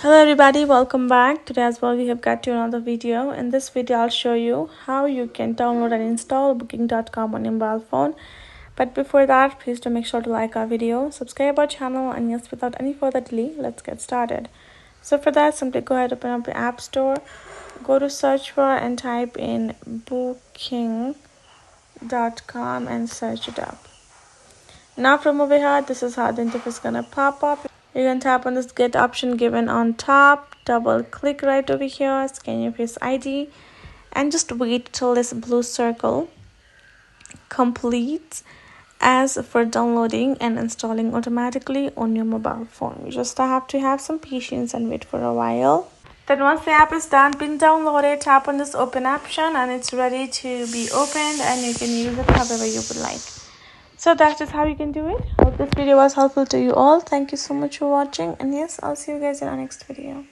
Hello everybody, welcome back. Today as well we have got to another video. In this video I'll show you how you can download and install booking.com on your mobile phone. But before that, please do make sure to like our video, subscribe our channel, and yes, without any further delay, let's get started. So for that, simply go ahead, open up the app store, go to search bar and type in booking.com and search it up. Now from over here, this is how the interface is gonna pop up. You can tap on this get option given on top, double click right over here, scan your face ID, and just wait till this blue circle completes as for downloading and installing automatically on your mobile phone. You just have to have some patience and wait for a while. Then once the app is done being downloaded, tap on this open option and it's ready to be opened, and you can use it however you would like. So that is how you can do it. Hope this video was helpful to you all. Thank you so much for watching, and yes, I'll see you guys in our next video.